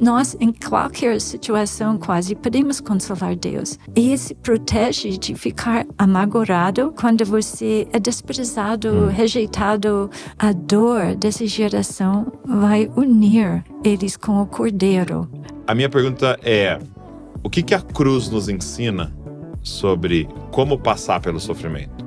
nós, em qualquer situação, quase podemos consolar Deus. E Ele se protege de ficar amargurado quando você é desprezado, rejeitado. A dor dessa geração vai unir eles com o Cordeiro. A minha pergunta é: o que a cruz nos ensina sobre como passar pelo sofrimento?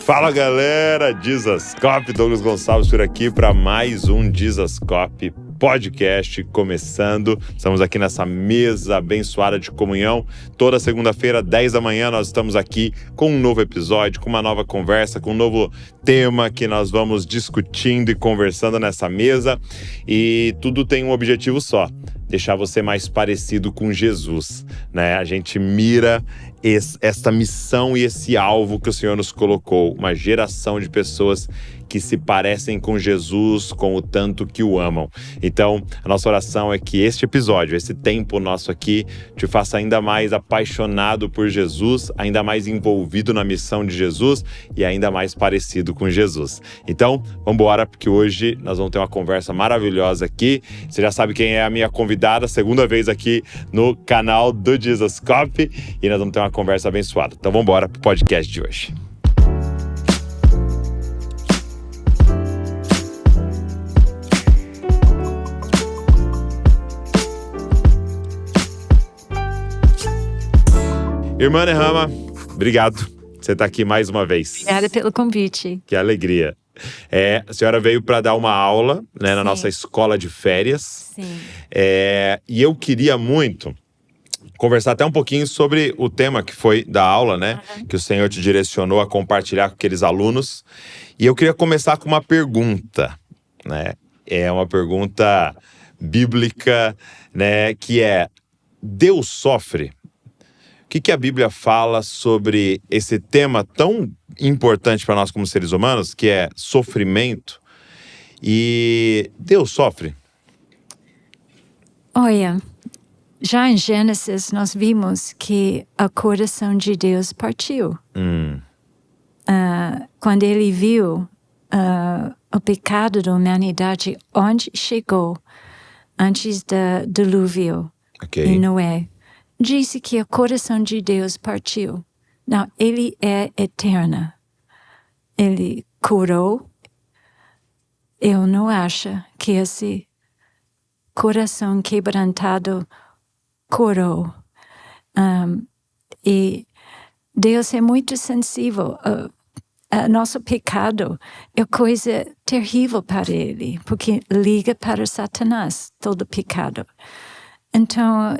Fala galera, Jesuscope, Douglas Gonçalves por aqui para mais um Jesuscope podcast começando. Estamos aqui nessa mesa abençoada de comunhão. Toda segunda-feira, 10 da manhã, nós estamos aqui com um novo episódio, com uma nova conversa, com um novo tema que nós vamos discutindo e conversando nessa mesa. E tudo tem um objetivo só: deixar você mais parecido com Jesus, né? A gente mira esta missão e esse alvo que o Senhor nos colocou, uma geração de pessoas que se parecem com Jesus, com o tanto que o amam. Então, a nossa oração é que este episódio, esse tempo nosso aqui, te faça ainda mais apaixonado por Jesus, ainda mais envolvido na missão de Jesus e ainda mais parecido com Jesus. Então, vamos embora, porque hoje nós vamos ter uma conversa maravilhosa aqui. Você já sabe quem é a minha convidada, segunda vez aqui no canal do Jesuscope, e nós vamos ter uma conversa abençoada. Então, vamos embora pro podcast de hoje. Irmã Nehama, obrigado. Você está aqui mais uma vez. Obrigada pelo convite. Que alegria. A senhora veio para dar uma aula, né, na nossa escola de férias. Sim. E eu queria muito conversar até um pouquinho sobre o tema que foi da aula, né? Que o Senhor te direcionou a compartilhar com aqueles alunos. E eu queria começar com uma pergunta, né? É uma pergunta bíblica, né? Que é: Deus sofre? O que a Bíblia fala sobre esse tema tão importante para nós como seres humanos, que é sofrimento? E Deus sofre? Olha, já em Gênesis nós vimos que o coração de Deus partiu. Quando ele viu o pecado da humanidade onde chegou, antes do dilúvio, em Noé, disse que o coração de Deus partiu. Não, ele é eterno. Ele curou. Eu não acho que esse coração quebrantado curou. E Deus é muito sensível. Nosso pecado é coisa terrível para ele, porque liga para Satanás todo pecado. Então,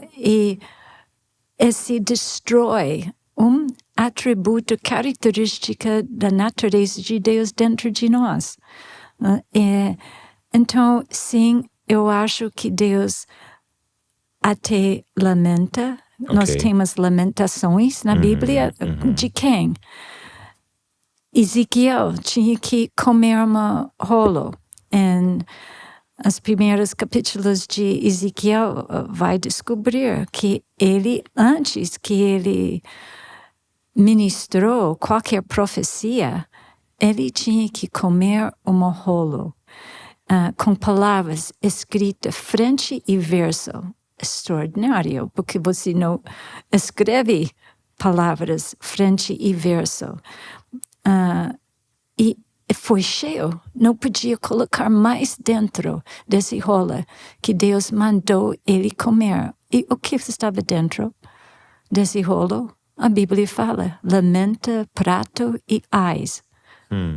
esse destrói atributo, característica da natureza de Deus dentro de nós. Então, sim, eu acho que Deus até lamenta. Nós temos lamentações na Bíblia. De quem? Ezequiel tinha que comer uma rolo. Em os primeiros capítulos de Ezequiel vai descobrir que ele, antes que ele ministrou qualquer profecia, ele tinha que comer uma rolo com palavras escritas frente e verso. Extraordinário, porque você não escreve palavras frente e verso. E foi cheio, não podia colocar mais dentro desse rolo que Deus mandou ele comer. E o que estava dentro desse rolo? A Bíblia fala: lamenta, prato e ais.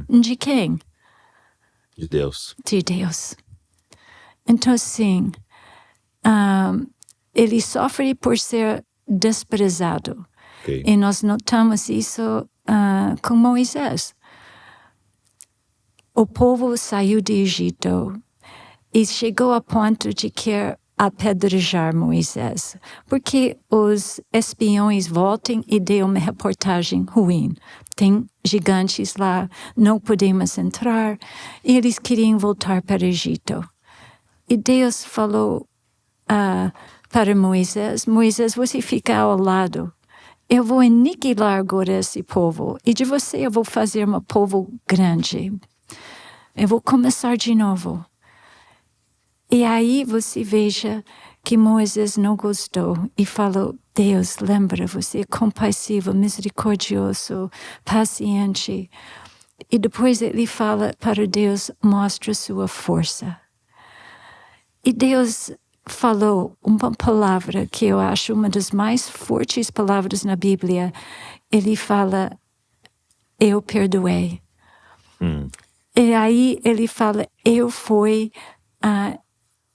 De quem? De Deus. De Deus. Então, sim, ele sofre por ser desprezado. E nós notamos isso com Moisés. O povo saiu do Egito e chegou a ponto de querer apedrejar Moisés, porque os espiões voltam e dão uma reportagem ruim. Tem gigantes lá, não podemos entrar, e eles queriam voltar para o Egito. E Deus falou para Moisés, Moisés, você fica ao lado. Eu vou aniquilar agora esse povo, e de você eu vou fazer um povo grande. Eu vou começar de novo. E aí você veja que Moisés não gostou e falou, Deus, lembra, você é compassivo, misericordioso, paciente. E depois ele fala para Deus, mostra sua força. E Deus falou uma palavra que eu acho uma das mais fortes palavras na Bíblia. Ele fala, eu perdoei. E aí ele fala, eu fui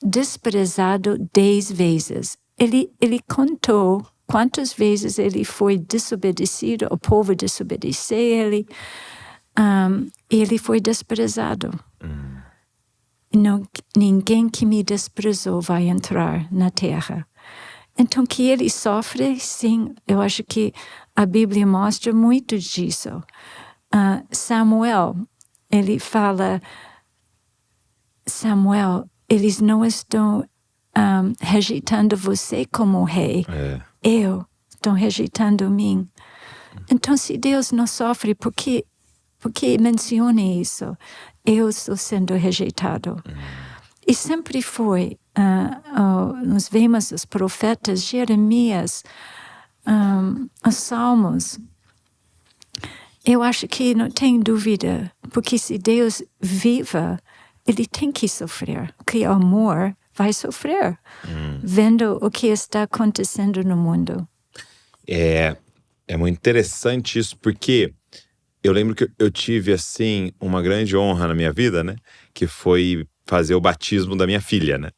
desprezado 10 vezes. Ele contou quantas vezes ele foi desobedecido, o povo desobedeceu ele, e ele foi desprezado. Não, ninguém que me desprezou vai entrar na terra. Então, que ele sofre, sim, eu acho que a Bíblia mostra muito disso. Samuel, ele fala, Samuel, eles não estão rejeitando você como rei. Eu estou rejeitando mim. Então, se Deus não sofre, por que menciona isso? Eu estou sendo rejeitado. E sempre foi. Nós vemos os profetas, Jeremias, os Salmos. Eu acho que não tem dúvida, porque se Deus viva, ele tem que sofrer, que o amor vai sofrer, vendo o que está acontecendo no mundo. É muito interessante isso, porque eu lembro que eu tive, assim, uma grande honra na minha vida, né? Que foi fazer o batismo da minha filha, né?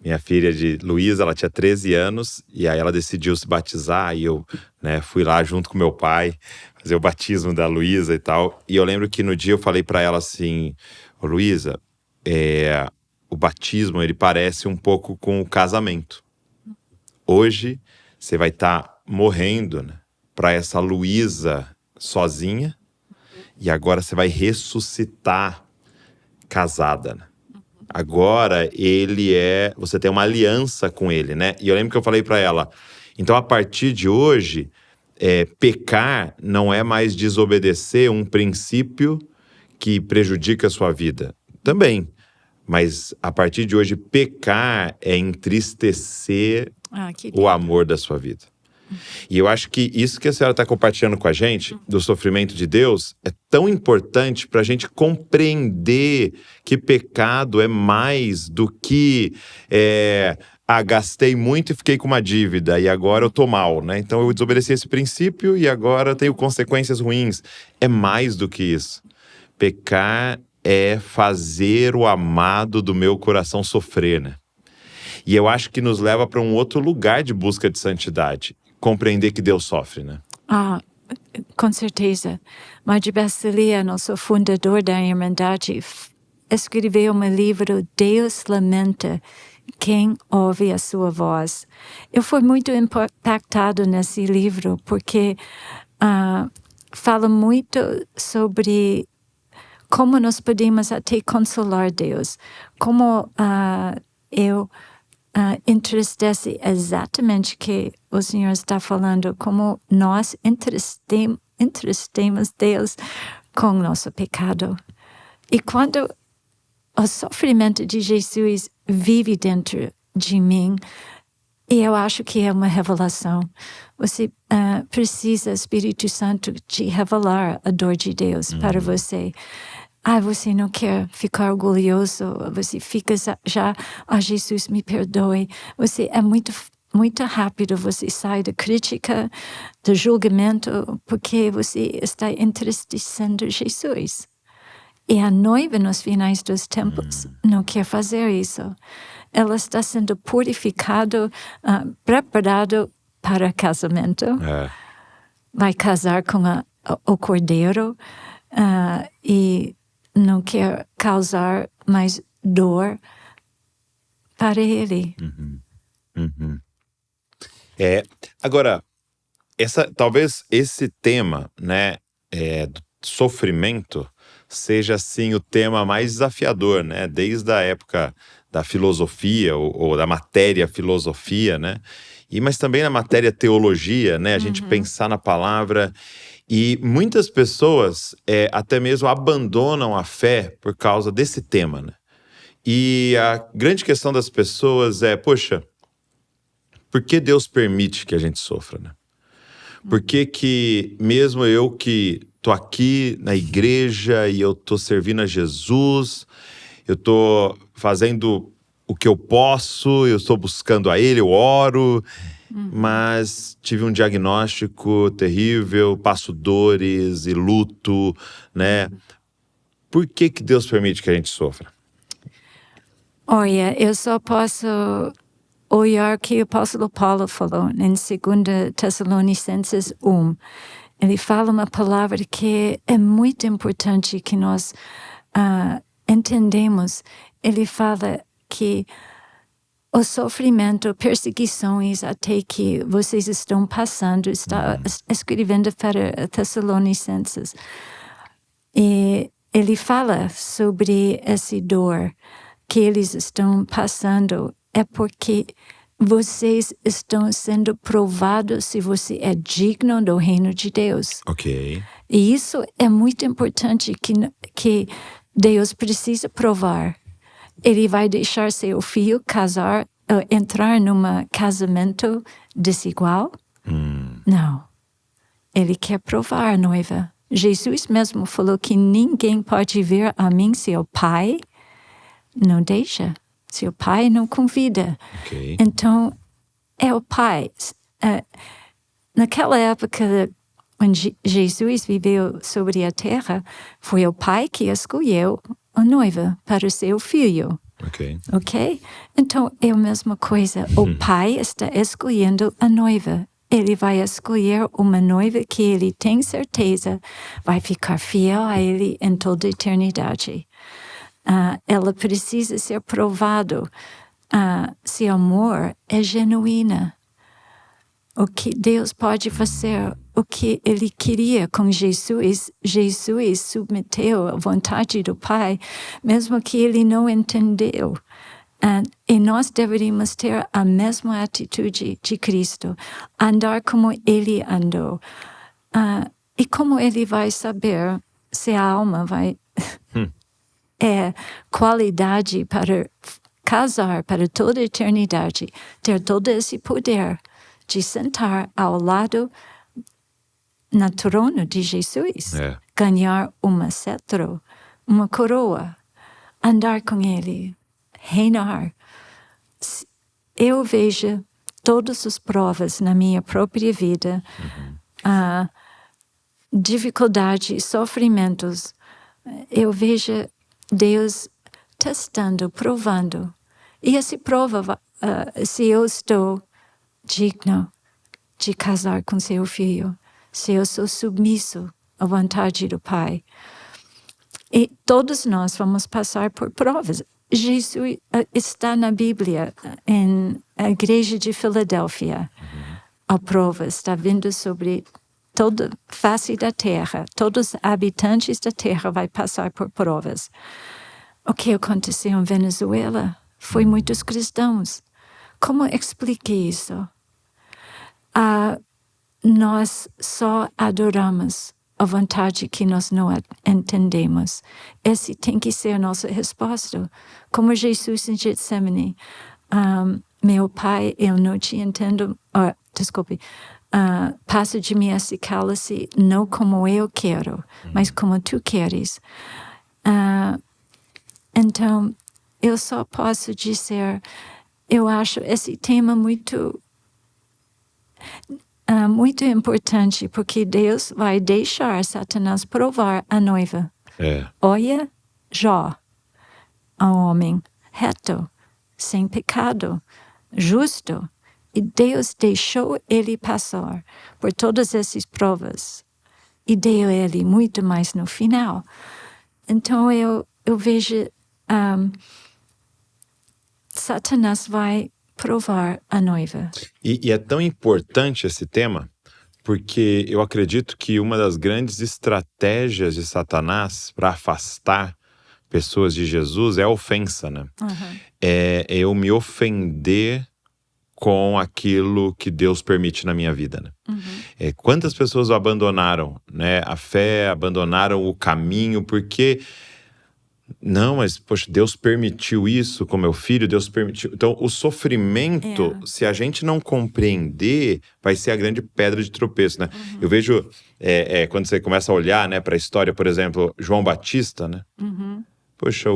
Minha filha de Luísa, ela tinha 13 anos, e aí ela decidiu se batizar, e eu, né, fui lá junto com meu pai, fazer o batismo da Luísa e tal. E eu lembro que no dia eu falei pra ela assim, ô Luísa, o batismo, ele parece um pouco com o casamento. Hoje, você vai estar morrendo, né, pra essa Luísa sozinha, e agora você vai ressuscitar casada, né? Agora você tem uma aliança com ele, né? E eu lembro que eu falei pra ela, então a partir de hoje, pecar não é mais desobedecer um princípio que prejudica a sua vida. Também. Mas a partir de hoje, pecar é entristecer o amor da sua vida. E eu acho que isso que a senhora está compartilhando com a gente, do sofrimento de Deus, é tão importante para a gente compreender que pecado é mais do que gastei muito e fiquei com uma dívida e agora eu tô mal, né? Então eu desobedeci esse princípio e agora eu tenho consequências ruins. É mais do que isso. Pecar é fazer o amado do meu coração sofrer, né? E eu acho que nos leva para um outro lugar de busca de santidade. Compreender que Deus sofre, né? Com certeza. Mardi Bacelia, nosso fundador da Irmandade, escreveu um livro, Deus Lamenta Quem Ouve a Sua Voz. Eu fui muito impactado nesse livro, porque fala muito sobre como nós podemos até consolar Deus. Como eu entristece exatamente que o Senhor está falando, como nós entristecemos Deus com nosso pecado. E quando o sofrimento de Jesus vive dentro de mim, eu acho que é uma revelação. Você precisa, Espírito Santo, te revelar a dor de Deus para você. Você não quer ficar orgulhoso, você fica já, Jesus me perdoe. Você é muito rápido, você sai da crítica, do julgamento, porque você está entristecendo Jesus. E a noiva nos finais dos tempos não quer fazer isso. Ela está sendo purificada, preparada para casamento. Vai casar com o cordeiro e não quer causar mais dor para ele. Uhum. Agora, talvez esse tema, né, do sofrimento, seja assim o tema mais desafiador, né? Desde a época da filosofia ou da matéria filosofia, né? Mas também na matéria teologia, né? A gente pensar na palavra. E muitas pessoas até mesmo abandonam a fé por causa desse tema, né? E a grande questão das pessoas é, poxa, por que Deus permite que a gente sofra, né? Por que mesmo eu que tô aqui na igreja e eu tô servindo a Jesus, eu tô fazendo o que eu posso, eu estou buscando a Ele, eu oro, mas tive um diagnóstico terrível, passo dores e luto, né? Por que Deus permite que a gente sofra? Olha, eu só posso olhar o que o apóstolo Paulo falou em 2 Tessalonicenses 1. Ele fala uma palavra que é muito importante que nós entendemos. Ele fala que o sofrimento, perseguições até que vocês estão passando, está escrevendo para Tessalonicenses. E ele fala sobre essa dor que eles estão passando, é porque vocês estão sendo provados se você é digno do reino de Deus. Ok. E isso é muito importante que Deus precisa provar. Ele vai deixar seu filho casar, entrar num casamento desigual? Não. Ele quer provar a noiva. Jesus mesmo falou que ninguém pode vir a mim se o Pai não deixa, se o Pai não convida. Ok. Então, é o Pai. Naquela época, quando Jesus viveu sobre a terra, foi o Pai que escolheu a noiva para seu filho. Ok. Ok? Então, é a mesma coisa. O Pai está escolhendo a noiva. Ele vai escolher uma noiva que ele tem certeza vai ficar fiel a ele em toda a eternidade. Ela precisa ser provado se o amor é genuíno. O que Deus pode fazer, o que Ele queria com Jesus. Jesus submeteu à vontade do Pai, mesmo que Ele não entendeu. E nós deveríamos ter a mesma atitude de Cristo, andar como Ele andou. E como Ele vai saber se a alma vai qualidade para casar para toda a eternidade, ter todo esse poder de sentar ao lado na trono de Jesus, ganhar uma cetro, uma coroa, andar com Ele, reinar. Eu vejo todas as provas na minha própria vida, dificuldades, sofrimentos. Eu vejo Deus testando, provando. E essa prova, se eu estou digno de casar com seu filho, se eu sou submisso à vontade do Pai. E todos nós vamos passar por provas. Jesus está na Bíblia, em a igreja de Filadélfia. A prova está vindo sobre toda a face da terra. Todos os habitantes da terra vão passar por provas. O que aconteceu em Venezuela foi muitos cristãos. Como explique isso? Nós só adoramos a vontade que nós não entendemos. Essa tem que ser a nossa resposta. Como Jesus em Getsemane. Meu Pai, eu não te entendo. Desculpe. Passa de mim esse cálice, não como eu quero, mas como tu queres. Então, eu só posso dizer, eu acho esse tema muito importante, porque Deus vai deixar Satanás provar a noiva. Olha, Jó, um homem reto, sem pecado, justo, e Deus deixou ele passar por todas essas provas e deu ele muito mais no final. Então eu vejo Satanás vai provar a noiva. E é tão importante esse tema, porque eu acredito que uma das grandes estratégias de Satanás para afastar pessoas de Jesus é a ofensa, né? É eu me ofender com aquilo que Deus permite na minha vida, né? Quantas pessoas abandonaram, né, a fé, abandonaram o caminho, porque... Não, mas, poxa, Deus permitiu isso com meu filho, Deus permitiu... Então, o sofrimento, se a gente não compreender, vai ser a grande pedra de tropeço, né? Eu vejo, quando você começa a olhar, né, para a história, por exemplo, João Batista, né? Poxa,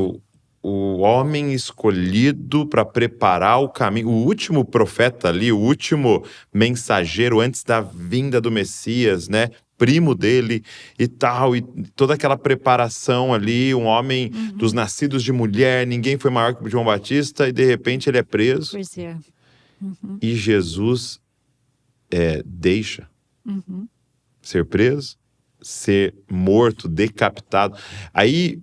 o homem escolhido para preparar o caminho, o último profeta ali, o último mensageiro antes da vinda do Messias, né? Primo dele e tal, e toda aquela preparação ali, um homem dos nascidos de mulher, ninguém foi maior que o João Batista, e de repente ele é preso. Pois é. E Jesus deixa ser preso, ser morto, decapitado. Aí,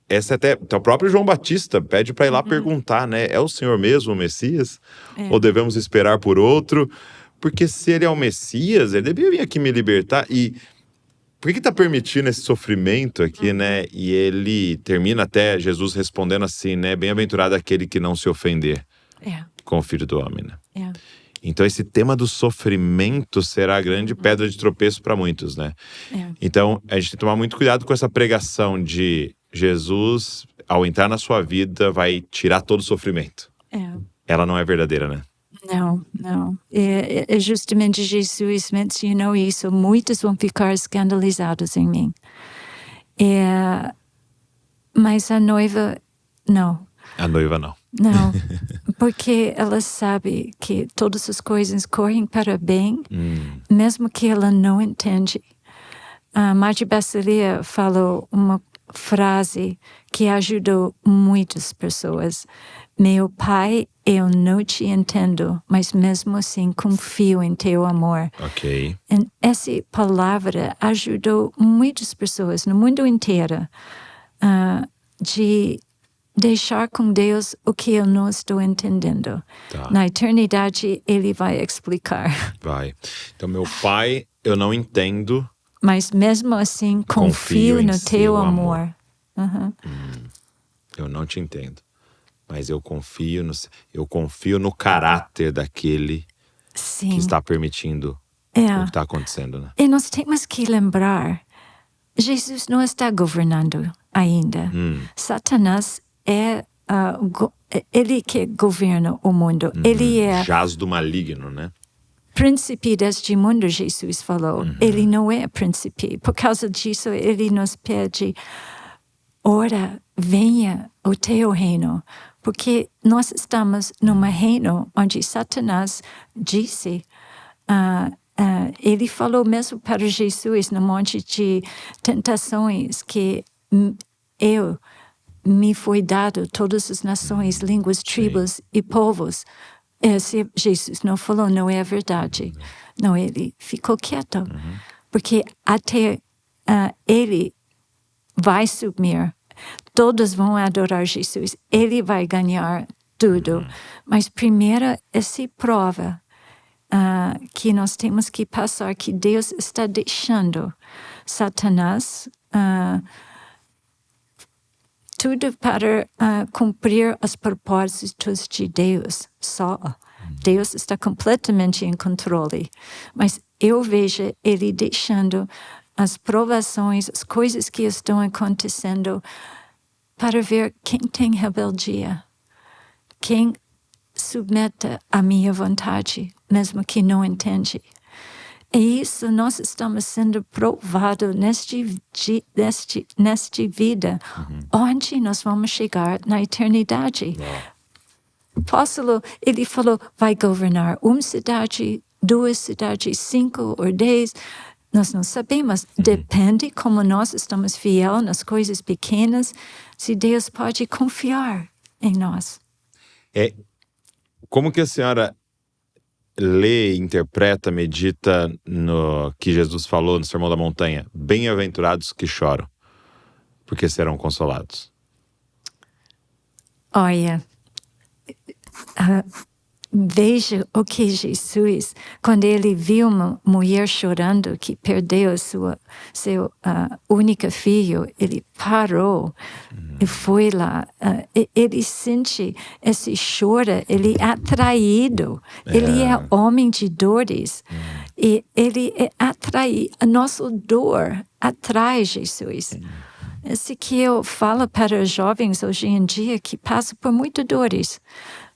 essa até o próprio João Batista pede para ir lá perguntar, né? É o Senhor mesmo o Messias? Ou devemos esperar por outro? Porque se ele é o Messias, ele deveria vir aqui me libertar. E por que está permitindo esse sofrimento aqui, né? E ele termina até Jesus respondendo assim, né? Bem-aventurado aquele que não se ofender com o Filho do Homem, né? Então esse tema do sofrimento será a grande pedra de tropeço para muitos, né? Então a gente tem que tomar muito cuidado com essa pregação de Jesus, ao entrar na sua vida, vai tirar todo o sofrimento. Ela não é verdadeira, né? Não. É justamente Jesus mencionou isso. Muitos vão ficar escandalizados em mim. Mas a noiva, não. A noiva não. Não, porque ela sabe que todas as coisas correm para bem, mesmo que ela não entende. A Marty Bassilia falou uma frase que ajudou muitas pessoas. Meu pai, eu não te entendo, mas mesmo assim confio em teu amor. Ok. E essa palavra ajudou muitas pessoas no mundo inteiro de deixar com Deus o que eu não estou entendendo. Na eternidade, Ele vai explicar. Vai. Então, meu pai, eu não entendo. Mas mesmo assim, confio no teu amor. Eu não te entendo. Mas eu confio no caráter daquele que está permitindo o que está acontecendo, né? E nós temos que lembrar, Jesus não está governando ainda. Satanás ele que governa o mundo. Ele é jaz do maligno, né? Príncipe deste mundo, Jesus falou. Ele não é príncipe. Por causa disso, ele nos pede, ora, venha o teu reino. Porque nós estamos num reino onde Satanás disse, ele falou mesmo para Jesus no monte de tentações que me foi dado todas as nações, línguas, tribos e povos. Se Jesus não falou, não é verdade. Não, ele ficou quieto. Porque até ele vai subir, todos vão adorar Jesus, ele vai ganhar tudo. Mas primeiro, essa prova que nós temos que passar, que Deus está deixando Satanás tudo para cumprir os propósitos de Deus só. Deus está completamente em controle. Mas eu vejo Ele deixando as provações, as coisas que estão acontecendo para ver quem tem rebeldia, quem submete à minha vontade, mesmo que não entende. E isso nós estamos sendo provados nesta vida, onde nós vamos chegar na eternidade. O apóstolo, ele falou, vai governar uma cidade, 2 cidades, 5 ou 10. Nós não sabemos. Depende como nós estamos fiéis nas coisas pequenas, se Deus pode confiar em nós. Como que a senhora lê, interpreta, medita no que Jesus falou no Sermão da Montanha? Bem-aventurados que choram, porque serão consolados. Olha, veja o que Jesus, quando ele viu uma mulher chorando que perdeu seu único filho, ele parou e foi lá. Ele sente esse choro, ele é atraído, ele é homem de dores. E ele é atraído, a nossa dor atrai Jesus. Esse que eu falo para os jovens hoje em dia que passam por muitas dores.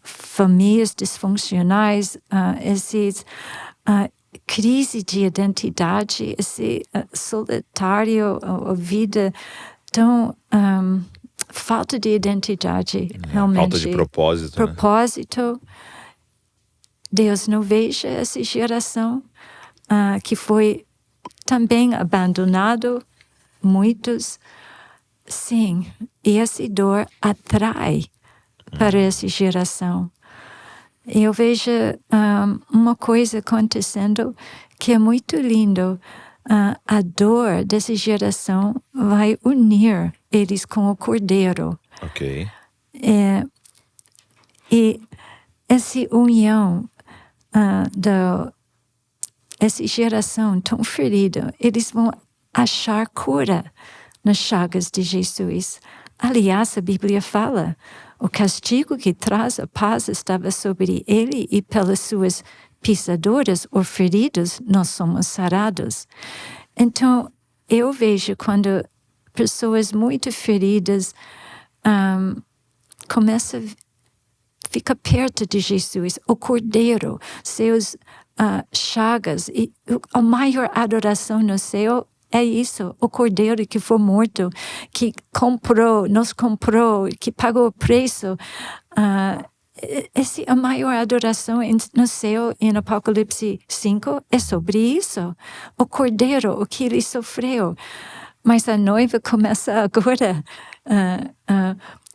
Famílias disfuncionais, esses crise de identidade, esse solitário, a vida tão falta de identidade, realmente. Falta de propósito. Propósito. Deus não veja essa geração que foi também abandonado, muitos. Sim, e essa dor atrai para essa geração. Eu vejo uma coisa acontecendo que é muito lindo. A dor dessa geração vai unir eles com o Cordeiro. Ok. E essa união essa geração tão ferida, eles vão achar cura nas chagas de Jesus. Aliás, a Bíblia fala, o castigo que traz a paz estava sobre ele e pelas suas pisaduras ou feridas nós somos sarados. Então, eu vejo quando pessoas muito feridas começam a ficar perto de Jesus, o Cordeiro, seus chagas, e a maior adoração no céu é isso, o Cordeiro que foi morto, que nos comprou, que pagou o preço. A maior adoração no céu, em Apocalipse 5, é sobre isso. O Cordeiro, o que ele sofreu. Mas a noiva começa agora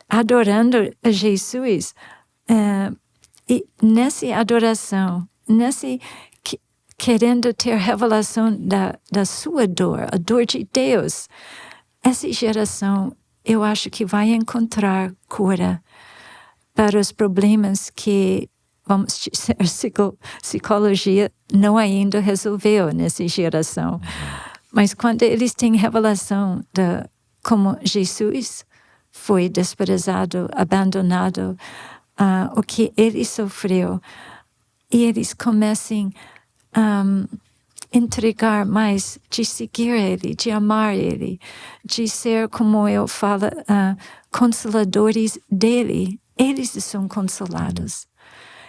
adorando a Jesus. E nessa adoração, querendo ter revelação da sua dor, a dor de Deus, essa geração, eu acho que vai encontrar cura para os problemas que, vamos dizer, psicologia não ainda resolveu nessa geração. Mas quando eles têm revelação de como Jesus foi desprezado, abandonado, o que ele sofreu, e eles começam entregar mais, de seguir ele, de amar ele, de ser, como eu falo, consoladores dele. Eles são consolados.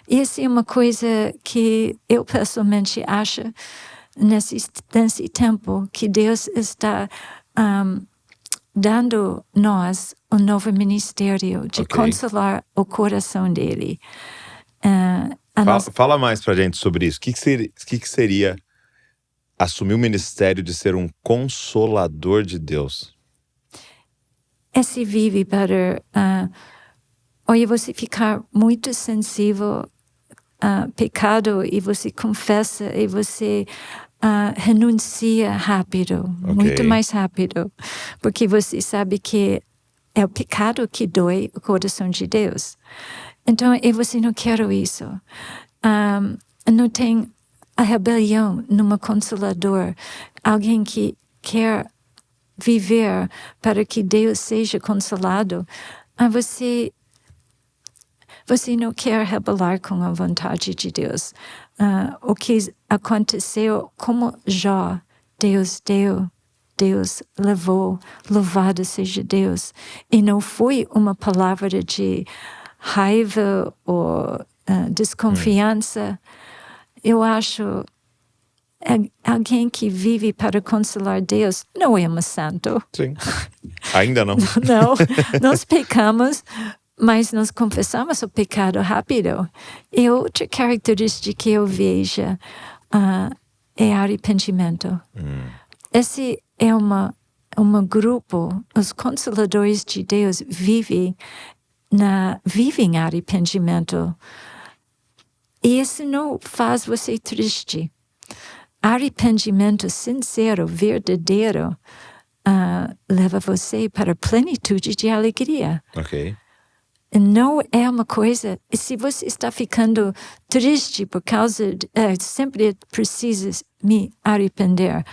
E essa é uma coisa que eu pessoalmente acho nesse tempo que Deus está dando nós um novo ministério de consolar o coração dele. Fala mais pra gente sobre isso. O que seria assumir o ministério de ser um consolador de Deus? Se vive para ou você ficar muito sensível a pecado e você confessa e você renuncia rápido, muito mais rápido, porque você sabe que é o pecado que dói o coração de Deus. Então, você não quer isso. Não tem a rebelião numa consolador, alguém que quer viver para que Deus seja consolado. Você não quer rebelar com a vontade de Deus. O que aconteceu, como Jó, Deus deu, Deus levou, louvado seja Deus. E não foi uma palavra de raiva ou desconfiança. Eu acho alguém que vive para consolar Deus não é um santo. Sim, ainda não. Não, nós pecamos, mas nós confessamos o pecado rápido. E outra característica que eu vejo é arrependimento. Esse é um grupo, os consoladores de Deus vivem arrependimento. E isso não faz você triste. Arrependimento sincero, verdadeiro, leva você para a plenitude de alegria. não é uma coisa. E se você está ficando triste por causa de sempre preciso me arrepender,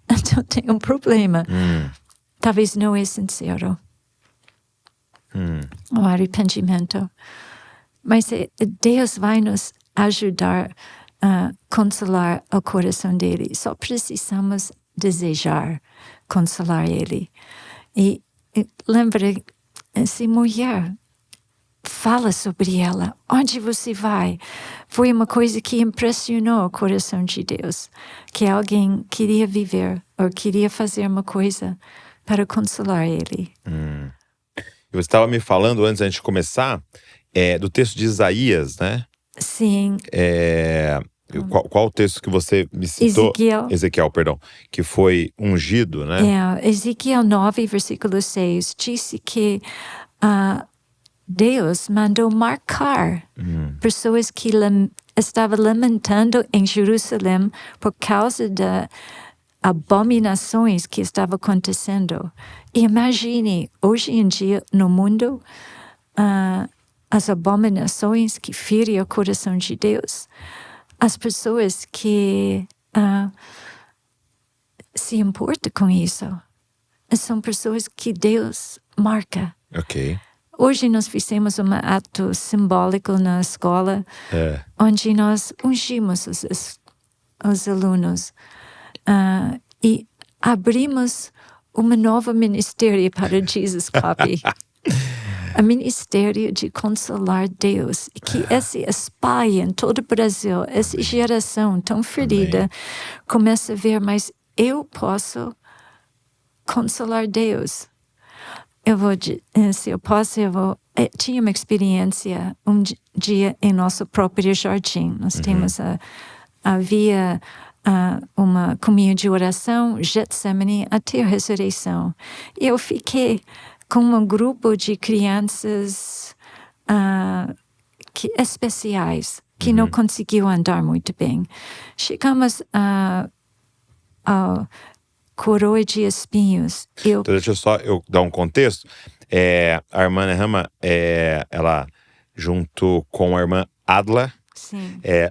então tem um problema. Talvez não é sincero o arrependimento. Mas Deus vai nos ajudar a consolar o coração dele. Só precisamos desejar consolar ele. E lembra, essa mulher, fala sobre ela. Onde você vai? Foi uma coisa que impressionou o coração de Deus. Que alguém queria viver ou queria fazer uma coisa para consolar ele. Você estava me falando antes da gente começar do texto de Isaías, né? Sim. Qual o texto que você me citou? Ezequiel, perdão. Que foi ungido, né? Ezequiel 9, versículo 6, disse que Deus mandou marcar pessoas que estavam lamentando em Jerusalém por causa das abominações que estavam acontecendo. E imagine, hoje em dia, no mundo, as abominações que ferem o coração de Deus, as pessoas que se importam com isso, são pessoas que Deus marca. Ok. Hoje nós fizemos um ato simbólico na escola, onde nós ungimos os alunos e abrimos um novo ministério para Jesus Copy. O ministério de consolar Deus, e que esse espalhe em todo o Brasil, essa geração tão ferida começa a ver, mas eu posso consolar Deus. Se eu posso, tinha uma experiência um dia em nosso próprio jardim. Nós temos havia uma comunhão de oração, Getsemane, até a ressurreição. Eu fiquei com um grupo de crianças especiais que não conseguiam andar muito bem. Chegamos ao coroa de espinhos. Então deixa eu dar um contexto. A irmã Nehama, ela junto com a irmã Adla,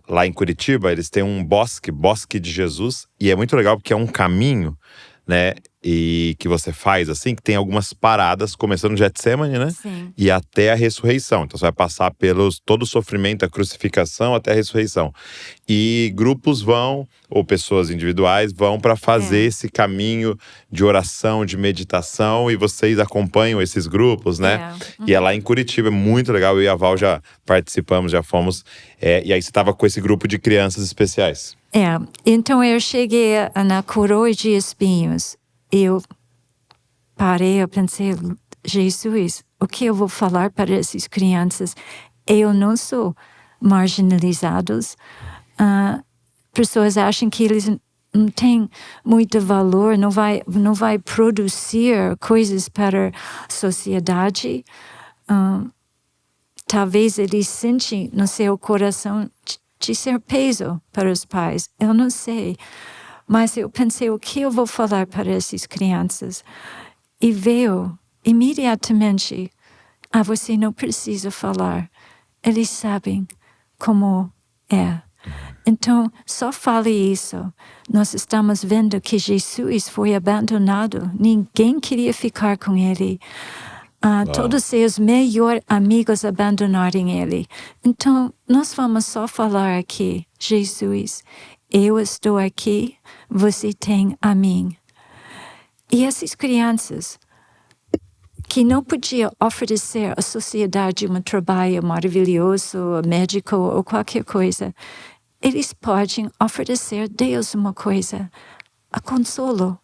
lá em Curitiba, eles têm um Bosque de Jesus, e é muito legal porque é um caminho, né, e que você faz assim, que tem algumas paradas, começando no Getsemane, né? Sim. E até a ressurreição. Então você vai passar todo o sofrimento, a crucificação até a ressurreição. E grupos vão, ou pessoas individuais vão para fazer esse caminho de oração, de meditação, e vocês acompanham esses grupos, né? E é lá em Curitiba, é muito legal. Eu e a Val já participamos, já fomos. E aí você estava com esse grupo de crianças especiais. Então eu cheguei na coroa de espinhos. Eu parei, eu pensei, Jesus, o que eu vou falar para essas crianças? Eu não sou marginalizados. Pessoas acham que eles não têm muito valor, não vai produzir coisas para a sociedade. Talvez eles sentem no seu coração de ser peso para os pais. Eu não sei. Mas eu pensei, o que eu vou falar para essas crianças? E veio imediatamente, você não precisa falar. Eles sabem como é. Então, só fale isso. Nós estamos vendo que Jesus foi abandonado. Ninguém queria ficar com ele. Todos seus melhores amigos abandonaram ele. Então, nós vamos só falar aqui, Jesus, eu estou aqui, você tem a mim. E essas crianças que não podiam oferecer à sociedade um trabalho maravilhoso, médico ou qualquer coisa, eles podem oferecer a Deus uma coisa, a consolo.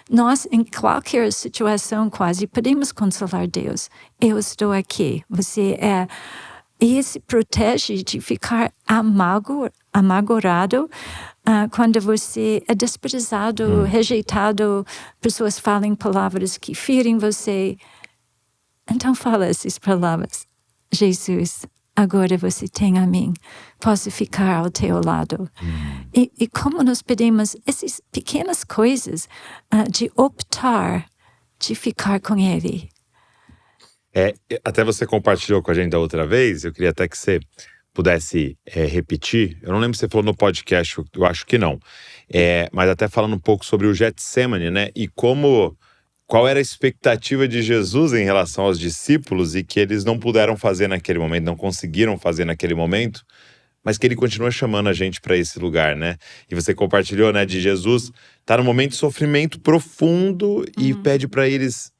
Nós em qualquer situação quase podemos consolar Deus. Eu estou aqui, você é. E isso protege de ficar amargurado quando você é desprezado, rejeitado, pessoas falam palavras que ferem você. Então fala essas palavras. Jesus, agora você tem a mim, posso ficar ao teu lado. E como nós pedimos essas pequenas coisas de optar de ficar com Ele. Até você compartilhou com a gente da outra vez, eu queria até que você pudesse repetir. Eu não lembro se você falou no podcast, eu acho que não. Mas até falando um pouco sobre o Getsemane, né? E qual era a expectativa de Jesus em relação aos discípulos e que eles não puderam fazer naquele momento, não conseguiram fazer naquele momento, mas que ele continua chamando a gente para esse lugar, né? E você compartilhou, né, de Jesus estar num momento de sofrimento profundo e pede para eles: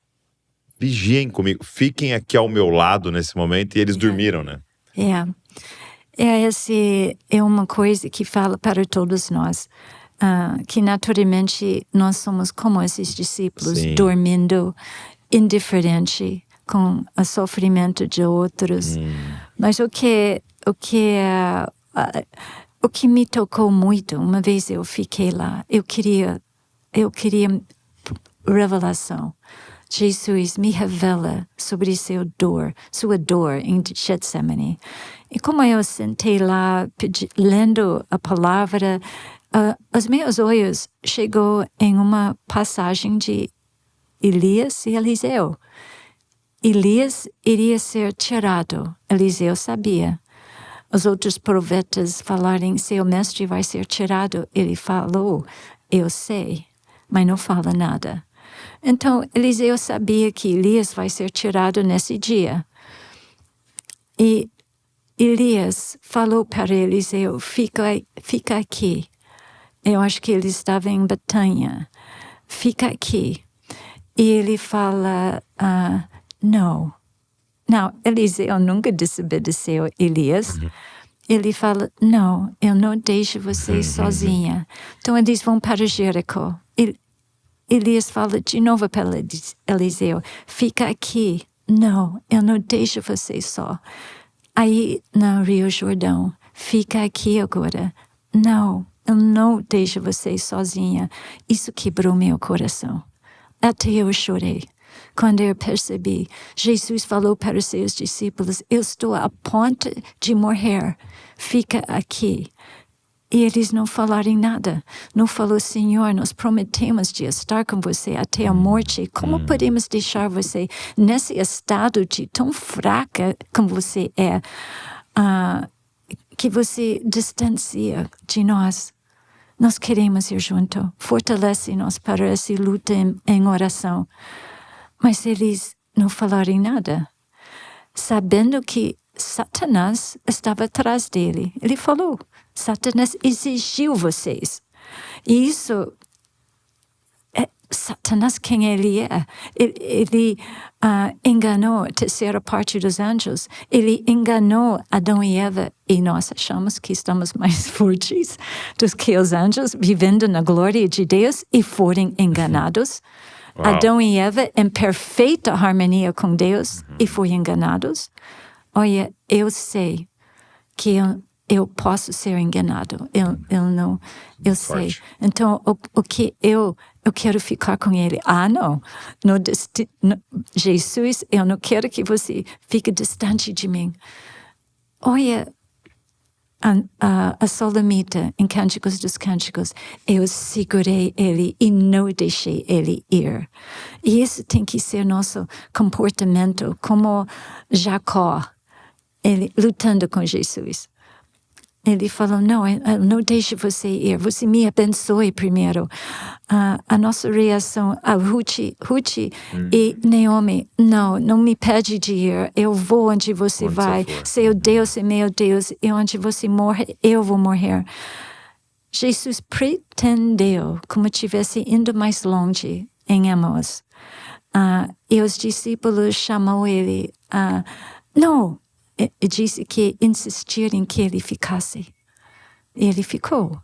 vigiem comigo, fiquem aqui ao meu lado nesse momento, e eles dormiram, né? É uma coisa que fala para todos nós, que naturalmente nós somos como esses discípulos, Sim. dormindo, indiferente com o sofrimento de outros. Mas o que me tocou muito, uma vez eu fiquei lá, eu queria revelação. Jesus me revela sobre sua dor em Getsemane. E como eu sentei lá, lendo a palavra, os meus olhos chegou em uma passagem de Elias e Eliseu. Elias iria ser tirado, Eliseu sabia. Os outros profetas falarem, seu mestre vai ser tirado. Ele falou, eu sei, mas não fala nada. Então, Eliseu sabia que Elias vai ser tirado nesse dia. E Elias falou para Eliseu, fica aqui. Eu acho que ele estava em Betânia. Fica aqui. E ele fala, não. Não, Eliseu nunca desobedeceu Elias. Ele fala, não, eu não deixo você sozinha. Então, eles vão para Jericó. Elias fala de novo para Eliseu, fica aqui. Não, eu não deixo você só. Aí, no Rio Jordão, fica aqui agora. Não, eu não deixo você sozinha. Isso quebrou meu coração. Até eu chorei. Quando eu percebi, Jesus falou para os seus discípulos, eu estou a ponto de morrer. Fica aqui. E eles não falaram nada. Não falou, Senhor, nós prometemos de estar com você até a morte. Como podemos deixar você nesse estado de tão fraca como você é, que você distancia de nós? Nós queremos ir junto. Fortalece-nos para essa luta em oração. Mas eles não falaram nada. Sabendo que Satanás estava atrás dele. Ele falou, Satanás exigiu vocês. E isso, Satanás quem ele é? Ele enganou a terceira parte dos anjos. Ele enganou Adão e Eva. E nós achamos que estamos mais fortes do que os anjos, vivendo na glória de Deus e forem enganados. Uau. Adão e Eva em perfeita harmonia com Deus e foram enganados. Olha, eu sei que eu posso ser enganado. Eu sei. Então, o que eu quero ficar com ele. Não. Jesus, eu não quero que você fique distante de mim. Olha, a Solamita, em Cânticos dos Cânticos, eu segurei ele e não deixei ele ir. E isso tem que ser nosso comportamento, como Jacó, ele lutando com Jesus. Ele falou, não, eu não deixo você ir, você me abençoe primeiro. A nossa reação, a Ruth e Naomi, não me pede de ir, eu vou onde você vai, seu Deus é meu Deus, e onde você morre, eu vou morrer. Jesus pretendeu, como tivesse indo mais longe em Amós. E os discípulos chamou ele, não, e disse que insistirem que ele ficasse. Ele ficou.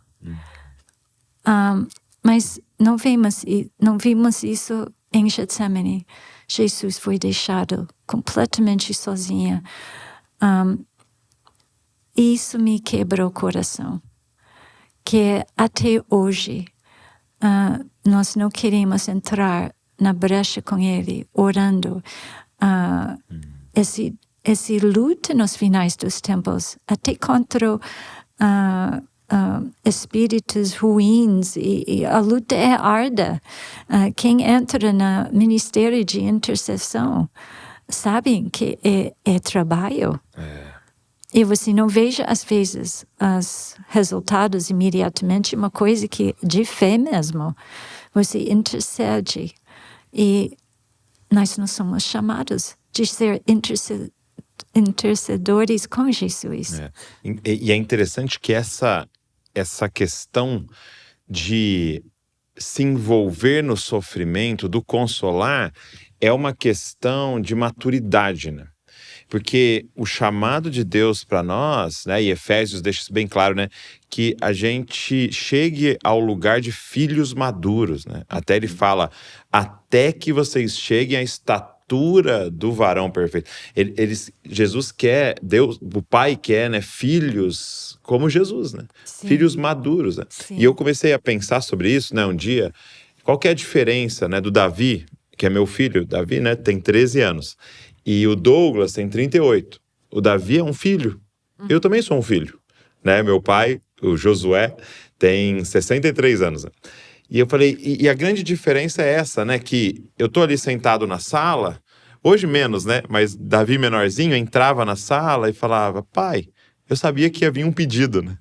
Mas não vimos isso em Getsemane. Jesus foi deixado completamente sozinho. Isso me quebrou o coração. Que até hoje nós não queremos entrar na brecha com ele, orando. Essa luta nos finais dos tempos, até contra espíritos ruins, e a luta é árdua. Quem entra no ministério de intercessão, sabem que é trabalho. E você não veja, às vezes, os resultados imediatamente, uma coisa que de fé mesmo. Você intercede. E nós não somos chamados de ser intercedores com Jesus. E é interessante que essa questão de se envolver no sofrimento, do consolar, é uma questão de maturidade, né? Porque o chamado de Deus para nós, né, e Efésios deixa isso bem claro, né, que a gente chegue ao lugar de filhos maduros, né? Até ele fala, até que vocês cheguem à estatura do varão perfeito. Jesus quer, Deus, o Pai quer, né, filhos como Jesus, né? Sim. Filhos maduros, né? Sim. E eu comecei a pensar sobre isso, né, um dia, qual que é a diferença, né, do Davi, que é meu filho, Davi, né, tem 13 anos. E o Douglas tem 38. O Davi é um filho. Eu também sou um filho. Né? Meu pai, o Josué, tem 63 anos. Né? E eu falei, e a grande diferença é essa, né? Que eu tô ali sentado na sala, hoje menos, né? Mas Davi menorzinho entrava na sala e falava, pai, eu sabia que ia vir um pedido, né?